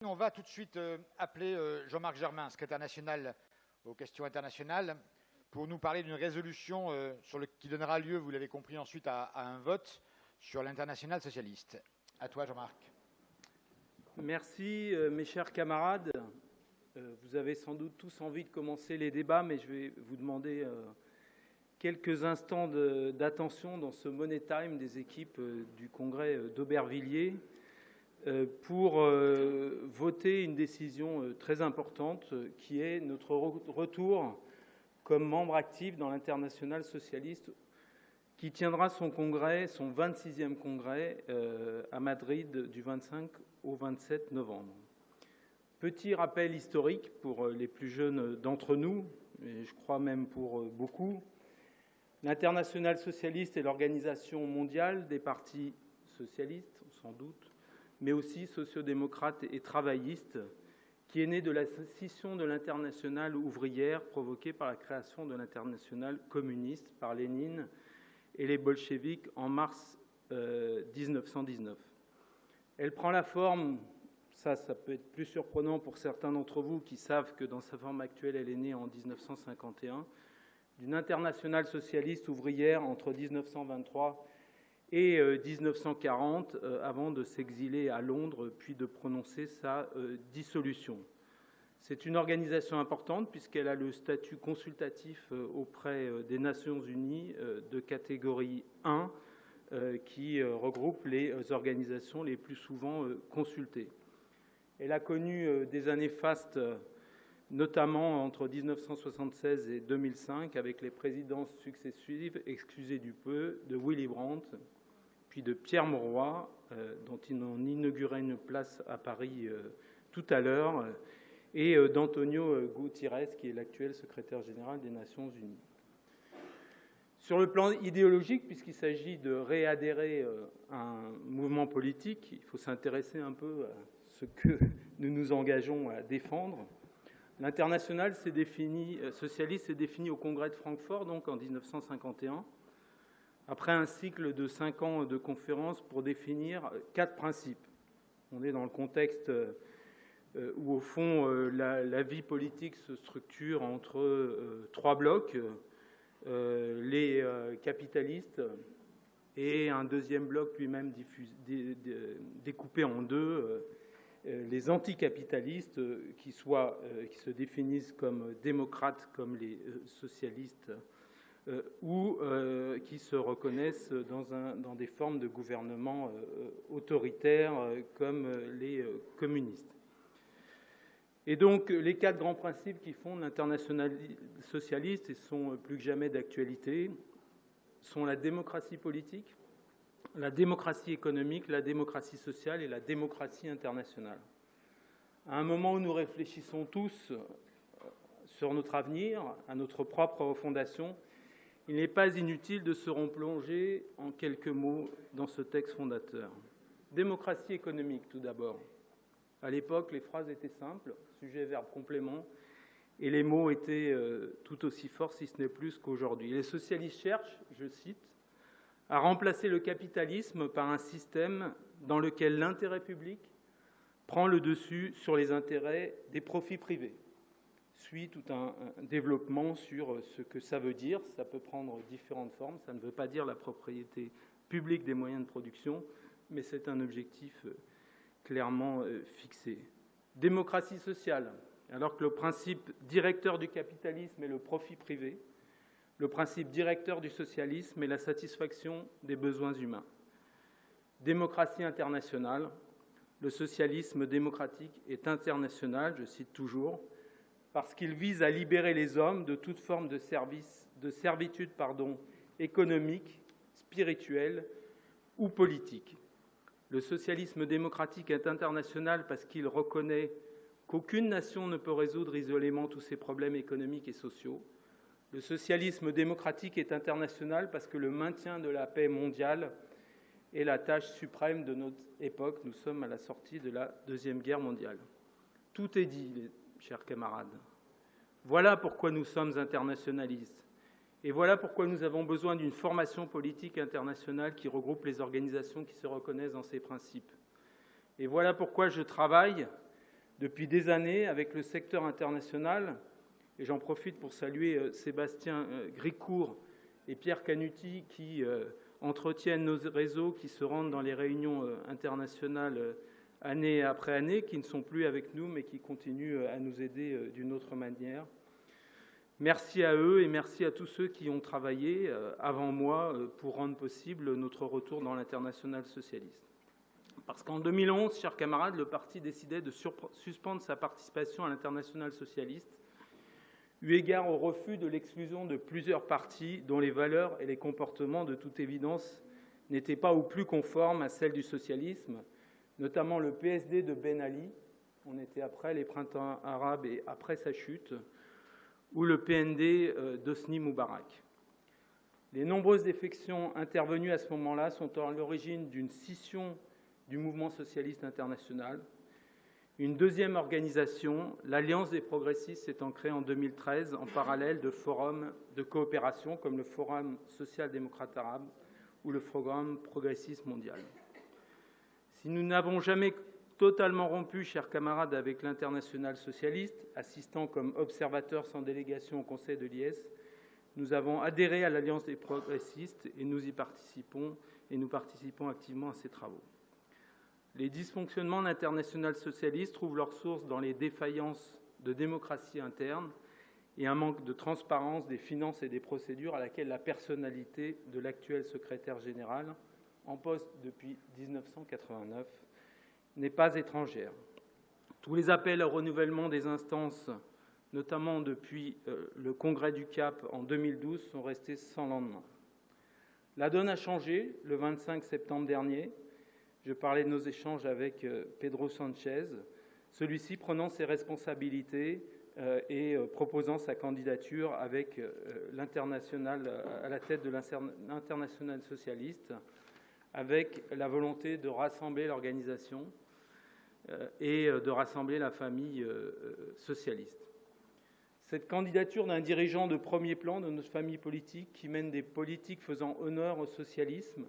On va tout de suite appeler Jean-Marc Germain, secrétaire national aux questions internationales, pour nous parler d'une résolution qui donnera lieu, vous l'avez compris ensuite, à un vote sur l'international socialiste. À toi, Jean-Marc. Merci, mes chers camarades. Vous avez sans doute tous envie de commencer les débats, mais je vais vous demander quelques instants d'attention dans ce Money Time des équipes du congrès d'Aubervilliers pour voter une décision très importante qui est notre retour comme membre actif dans l'Internationale socialiste qui tiendra son congrès, son 26e congrès à Madrid du 25 au 27 novembre. Petit rappel historique pour les plus jeunes d'entre nous, et je crois même pour beaucoup. L'Internationale socialiste est l'organisation mondiale des partis socialistes, sans doute, mais aussi sociodémocrates et travaillistes, qui est née de la scission de l'Internationale ouvrière provoquée par la création de l'Internationale communiste par Lénine et les bolcheviks en mars 1919. Elle prend la forme, ça peut être plus surprenant pour certains d'entre vous qui savent que dans sa forme actuelle, elle est née en 1951, d'une internationale socialiste ouvrière entre 1923 et 1940, avant de s'exiler à Londres, puis de prononcer sa dissolution. C'est une organisation importante puisqu'elle a le statut consultatif auprès des Nations Unies de catégorie 1, qui regroupe les organisations les plus souvent consultées. Elle a connu des années fastes, notamment entre 1976 et 2005, avec les présidences successives, excusez du peu, de Willy Brandt, puis de Pierre Mauroy, dont il en inaugurait une place à Paris tout à l'heure, et d'Antonio Guterres, qui est l'actuel secrétaire général des Nations Unies. Sur le plan idéologique, puisqu'il s'agit de réadhérer à un mouvement politique, il faut s'intéresser un peu à ce que nous nous engageons à défendre. L'Internationale socialiste s'est définie au Congrès de Francfort, donc en 1951, après un cycle de 5 ans de conférences pour définir 4 principes. On est dans le contexte où, au fond, la vie politique se structure entre 3 blocs, les capitalistes et un deuxième bloc lui-même découpé en 2, les anticapitalistes qui se définissent comme démocrates comme les socialistes ou qui se reconnaissent dans des formes de gouvernement autoritaires comme les communistes. Et donc, les 4 grands principes qui fondent l'Internationale socialiste et sont plus que jamais d'actualité sont la démocratie politique, la démocratie économique, la démocratie sociale et la démocratie internationale. À un moment où nous réfléchissons tous sur notre avenir, à notre propre refondation, il n'est pas inutile de se replonger en quelques mots dans ce texte fondateur. Démocratie économique, tout d'abord. À l'époque, les phrases étaient simples, sujet, verbe, complément, et les mots étaient tout aussi forts, si ce n'est plus qu'aujourd'hui. Les socialistes cherchent, je cite, à remplacer le capitalisme par un système dans lequel l'intérêt public prend le dessus sur les intérêts des profits privés. Suit tout un développement sur ce que ça veut dire. Ça peut prendre différentes formes. Ça ne veut pas dire la propriété publique des moyens de production, mais c'est un objectif clairement fixé. Démocratie sociale, alors que le principe directeur du capitalisme est le profit privé, le principe directeur du socialisme est la satisfaction des besoins humains. Démocratie internationale, le socialisme démocratique est international, je cite toujours, parce qu'il vise à libérer les hommes de toute forme de servitude économique, spirituelle ou politique. Le socialisme démocratique est international parce qu'il reconnaît qu'aucune nation ne peut résoudre isolément tous ses problèmes économiques et sociaux. Le socialisme démocratique est international parce que le maintien de la paix mondiale est la tâche suprême de notre époque. Nous sommes à la sortie de la Deuxième Guerre mondiale. Tout est dit, chers camarades. Voilà pourquoi nous sommes internationalistes. Et voilà pourquoi nous avons besoin d'une formation politique internationale qui regroupe les organisations qui se reconnaissent dans ces principes. Et voilà pourquoi je travaille depuis des années avec le secteur international, et j'en profite pour saluer Sébastien Gricourt et Pierre Canuti qui entretiennent nos réseaux, qui se rendent dans les réunions internationales année après année, qui ne sont plus avec nous, mais qui continuent à nous aider d'une autre manière. Merci à eux et merci à tous ceux qui ont travaillé avant moi pour rendre possible notre retour dans l'international socialiste. Parce qu'en 2011, chers camarades, le parti décidait de suspendre sa participation à l'international socialiste, eu égard au refus de l'exclusion de plusieurs partis dont les valeurs et les comportements, de toute évidence, n'étaient pas ou plus conformes à celles du socialisme, notamment le PSD de Ben Ali, on était après les printemps arabes et après sa chute, ou le PND d'Hosni Moubarak. Les nombreuses défections intervenues à ce moment-là sont à l'origine d'une scission du mouvement socialiste international. Une deuxième organisation, l'Alliance des progressistes, s'étant créée en 2013 en parallèle de forums de coopération comme le Forum social-démocrate arabe ou le Forum progressiste mondial. Si nous n'avons jamais totalement rompu, chers camarades, avec l'international socialiste, assistant comme observateur sans délégation au Conseil de l'IS, nous avons adhéré à l'Alliance des progressistes et nous participons activement à ces travaux. Les dysfonctionnements d'international socialiste trouvent leur source dans les défaillances de démocratie interne et un manque de transparence des finances et des procédures à laquelle la personnalité de l'actuel secrétaire général, en poste depuis 1989, n'est pas étrangère. Tous les appels au renouvellement des instances, notamment depuis le Congrès du Cap en 2012, sont restés sans lendemain. La donne a changé le 25 septembre dernier. Je parlais de nos échanges avec Pedro Sanchez, celui-ci prenant ses responsabilités et proposant sa candidature avec l'international à la tête de l'international socialiste, avec la volonté de rassembler l'organisation et de rassembler la famille socialiste. Cette candidature d'un dirigeant de premier plan de notre famille politique qui mène des politiques faisant honneur au socialisme,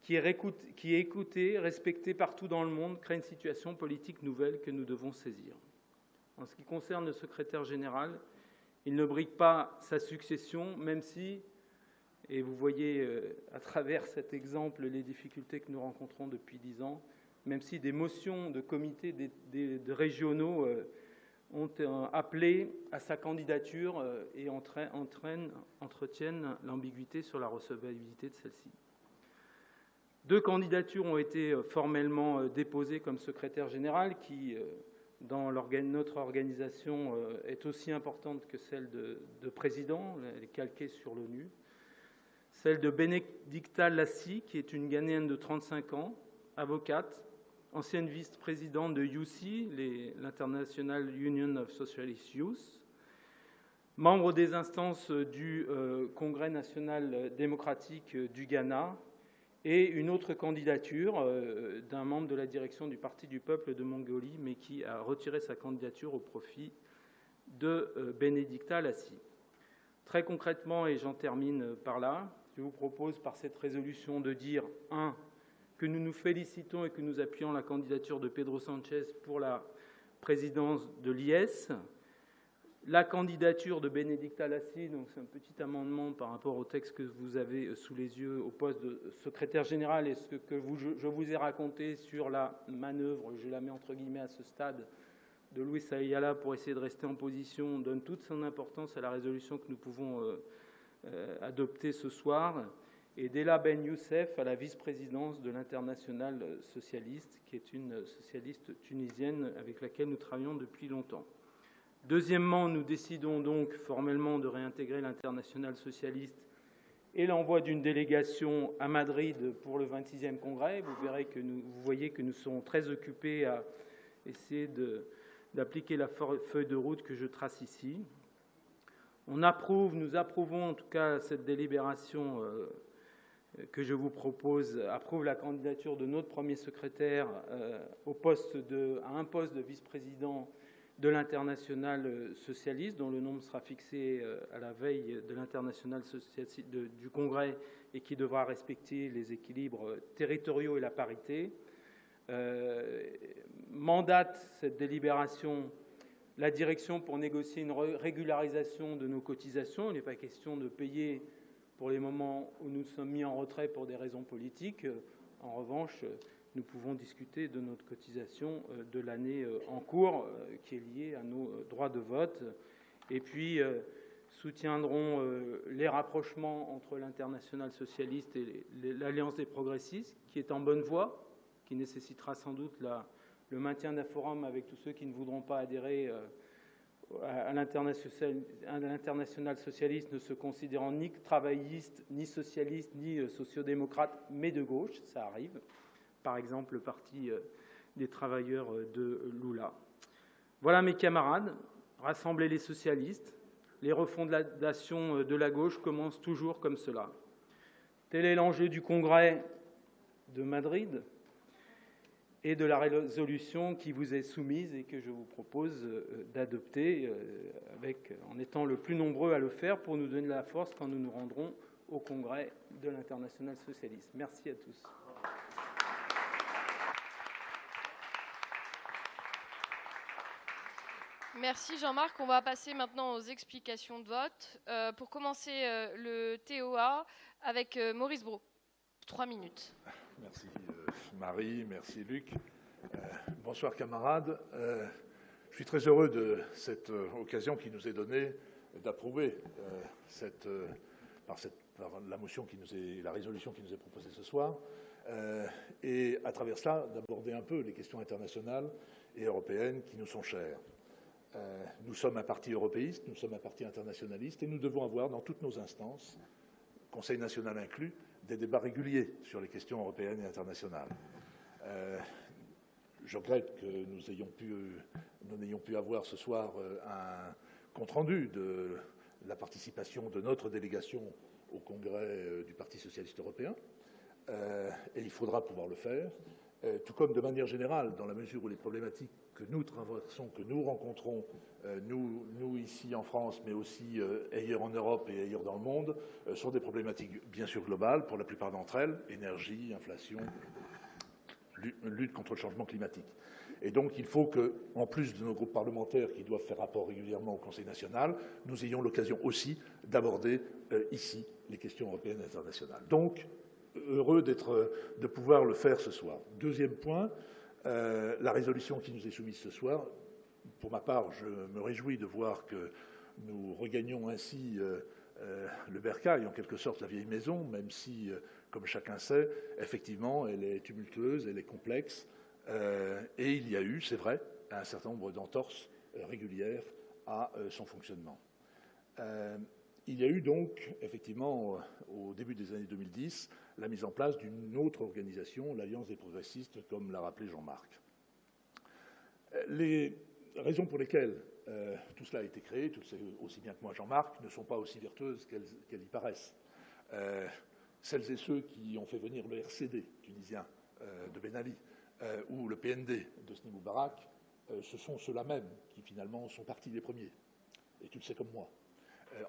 qui est écouté, respecté partout dans le monde, crée une situation politique nouvelle que nous devons saisir. En ce qui concerne le secrétaire général, il ne brigue pas sa succession, même si, et vous voyez à travers cet exemple les difficultés que nous rencontrons depuis 10 ans, même si des motions de comités de régionaux ont appelé à sa candidature et entretiennent l'ambiguïté sur la recevabilité de celle-ci. 2 candidatures ont été formellement déposées comme secrétaire général, qui, dans notre organisation, est aussi importante que celle de président, elle est calquée sur l'ONU. Celle de Benedicta Lassi, qui est une Ghanéenne de 35 ans, avocate, ancienne vice-présidente de UC, l'International Union of Socialist Youth, membre des instances du Congrès national démocratique du Ghana, et une autre candidature d'un membre de la direction du Parti du peuple de Mongolie, mais qui a retiré sa candidature au profit de Benedicta Lassi. Très concrètement, et j'en termine par là, je vous propose par cette résolution de dire, 1, que nous nous félicitons et que nous appuyons la candidature de Pedro Sanchez pour la présidence de l'IS. La candidature de Benedicta Lassi, donc c'est un petit amendement par rapport au texte que vous avez sous les yeux au poste de secrétaire général, et ce que je vous ai raconté sur la manœuvre, je la mets entre guillemets à ce stade, de Luis Ayala pour essayer de rester en position, donne toute son importance à la résolution que nous pouvons adopter ce soir, et Della Ben Youssef à la vice-présidence de l'International socialiste, qui est une socialiste tunisienne avec laquelle nous travaillons depuis longtemps. Deuxièmement, nous décidons donc formellement de réintégrer l'International socialiste et l'envoi d'une délégation à Madrid pour le 26e congrès. Vous voyez que nous serons très occupés à essayer d'appliquer la feuille de route que je trace ici. Nous approuvons en tout cas cette délibération que je vous propose, approuve la candidature de notre premier secrétaire à un poste de vice-président de l'International socialiste, dont le nombre sera fixé à la veille de l'International socialiste du Congrès et qui devra respecter les équilibres territoriaux et la parité. mandate cette délibération la direction pour négocier une régularisation de nos cotisations. Il n'est pas question de payer pour les moments où nous sommes mis en retrait pour des raisons politiques. En revanche, nous pouvons discuter de notre cotisation de l'année en cours qui est liée à nos droits de vote. Et puis, soutiendront les rapprochements entre l'Internationale socialiste et l'Alliance des progressistes, qui est en bonne voie, qui nécessitera sans doute le maintien d'un forum avec tous ceux qui ne voudront pas adhérer à l'Internationale socialiste, ne se considérant ni travailliste, ni socialiste, ni sociodémocrate, mais de gauche. Ça arrive. Par exemple, le Parti des travailleurs de Lula. Voilà, mes camarades, rassembler les socialistes. Les refondations de la gauche commencent toujours comme cela. Tel est l'enjeu du Congrès de Madrid et de la résolution qui vous est soumise et que je vous propose d'adopter en étant le plus nombreux à le faire pour nous donner la force quand nous nous rendrons au Congrès de l'Internationale socialiste. Merci à tous. Merci Jean-Marc. On va passer maintenant aux explications de vote. Pour commencer le TOA avec Maurice Brault. 3 minutes. Merci Marie, merci Luc. Bonsoir camarades. Je suis très heureux de cette occasion qui nous est donnée d'approuver par la motion la résolution qui nous est proposée ce soir, et à travers cela d'aborder un peu les questions internationales et européennes qui nous sont chères. Nous sommes un parti européiste, nous sommes un parti internationaliste et nous devons avoir dans toutes nos instances, Conseil national inclus, des débats réguliers sur les questions européennes et internationales. Je regrette que nous n'ayons pu avoir ce soir un compte-rendu de la participation de notre délégation au Congrès du Parti socialiste européen, et il faudra pouvoir le faire, tout comme de manière générale, dans la mesure où les problématiques que nous traversons, que nous rencontrons, nous ici en France, mais aussi ailleurs en Europe et ailleurs dans le monde, sont des problématiques bien sûr globales, pour la plupart d'entre elles, énergie, inflation, lutte contre le changement climatique. Et donc il faut que, en plus de nos groupes parlementaires qui doivent faire rapport régulièrement au Conseil national, nous ayons l'occasion aussi d'aborder ici les questions européennes et internationales. Donc, heureux de pouvoir le faire ce soir. Deuxième point, la résolution qui nous est soumise ce soir, pour ma part, je me réjouis de voir que nous regagnons ainsi le bercail, en quelque sorte la vieille maison, même si, comme chacun sait, effectivement, elle est tumultueuse, elle est complexe, et il y a eu, c'est vrai, un certain nombre d'entorses régulières à son fonctionnement. Il y a eu donc, effectivement, au début des années 2010, la mise en place d'une autre organisation, l'Alliance des progressistes, comme l'a rappelé Jean-Marc. Les raisons pour lesquelles tout cela a été créé, tout aussi bien que moi Jean-Marc, ne sont pas aussi vertueuses qu'elles y paraissent. Celles et ceux qui ont fait venir le RCD tunisien de Ben Ali ou le PND de Hosni Moubarak, ce sont ceux-là même qui finalement sont partis des premiers. Et tu le sais comme moi.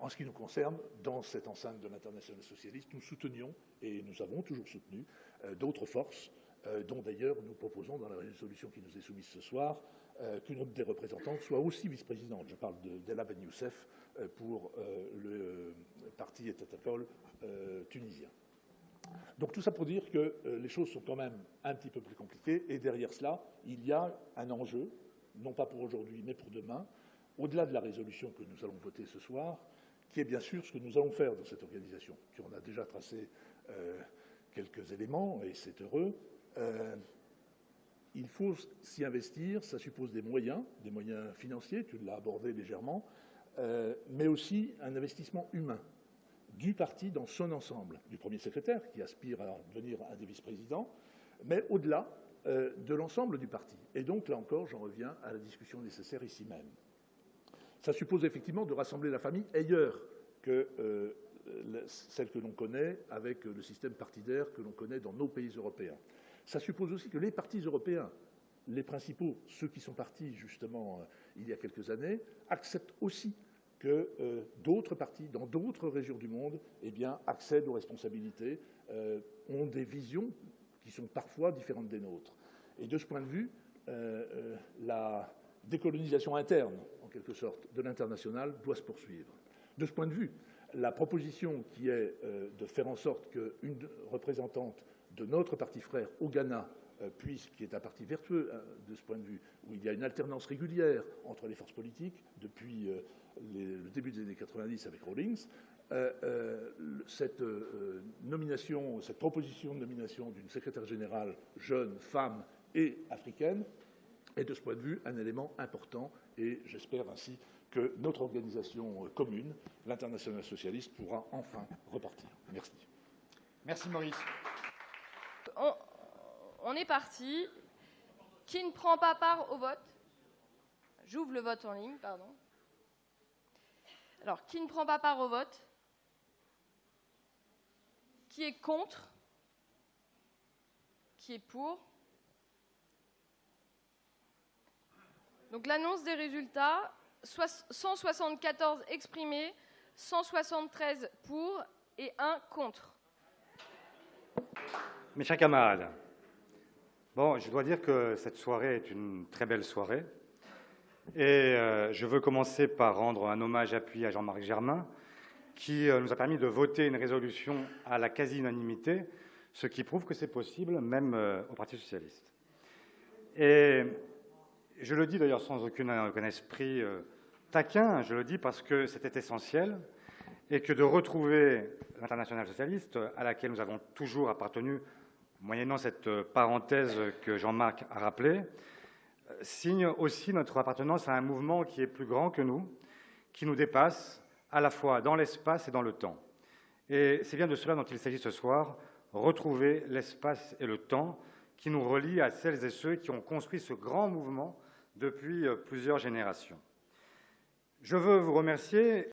En ce qui nous concerne, dans cette enceinte de l'Internationale socialiste, nous soutenions, et nous avons toujours soutenu, d'autres forces, dont d'ailleurs nous proposons dans la résolution qui nous est soumise ce soir, qu'une des représentantes soit aussi vice-présidente. Je parle d'Ella Ben Youssef pour le parti étatkol tunisien. Donc tout ça pour dire que les choses sont quand même un petit peu plus compliquées, et derrière cela, il y a un enjeu, non pas pour aujourd'hui, mais pour demain, au-delà de la résolution que nous allons voter ce soir, qui est bien sûr ce que nous allons faire dans cette organisation. Puis on a déjà tracé quelques éléments, et c'est heureux. Il faut s'y investir, ça suppose des moyens financiers, tu l'as abordé légèrement, mais aussi un investissement humain du parti dans son ensemble, du premier secrétaire qui aspire à devenir un des vice-présidents, mais au-delà de l'ensemble du parti. Et donc, là encore, j'en reviens à la discussion nécessaire ici même. Ça suppose effectivement de rassembler la famille ailleurs que celle que l'on connaît avec le système partidaire que l'on connaît dans nos pays européens. Ça suppose aussi que les partis européens, les principaux, ceux qui sont partis justement il y a quelques années, acceptent aussi que d'autres partis dans d'autres régions du monde accèdent aux responsabilités, ont des visions qui sont parfois différentes des nôtres. Et de ce point de vue, la décolonisation interne, en quelque sorte, de l'international doit se poursuivre. De ce point de vue, la proposition qui est de faire en sorte qu'une représentante de notre parti frère au Ghana qui est un parti vertueux de ce point de vue, où il y a une alternance régulière entre les forces politiques depuis le début des années 90 avec Rawlings, cette nomination, cette proposition de nomination d'une secrétaire générale jeune, femme et africaine est de ce point de vue un élément important, et j'espère ainsi que notre organisation commune, l'Internationale socialiste, pourra enfin repartir. Merci. Merci Maurice. On est parti. Qui ne prend pas part au vote? J'ouvre le vote en ligne, pardon. Alors, qui ne prend pas part au vote? Qui est contre? Qui est pour? Donc l'annonce des résultats, 174 exprimés, 173 pour et 1 contre. Mes chers camarades, bon, je dois dire que cette soirée est une très belle soirée. Et je veux commencer par rendre un hommage appuyé à Jean-Marc Germain, qui nous a permis de voter une résolution à la quasi-unanimité, ce qui prouve que c'est possible, même au Parti socialiste. Et je le dis d'ailleurs sans aucun esprit taquin, je le dis parce que c'était essentiel, et que de retrouver l'Internationale socialiste, à laquelle nous avons toujours appartenu, moyennant cette parenthèse que Jean-Marc a rappelée, signe aussi notre appartenance à un mouvement qui est plus grand que nous, qui nous dépasse à la fois dans l'espace et dans le temps. Et c'est bien de cela dont il s'agit ce soir, retrouver l'espace et le temps qui nous relient à celles et ceux qui ont construit ce grand mouvement depuis plusieurs générations. Je veux vous remercier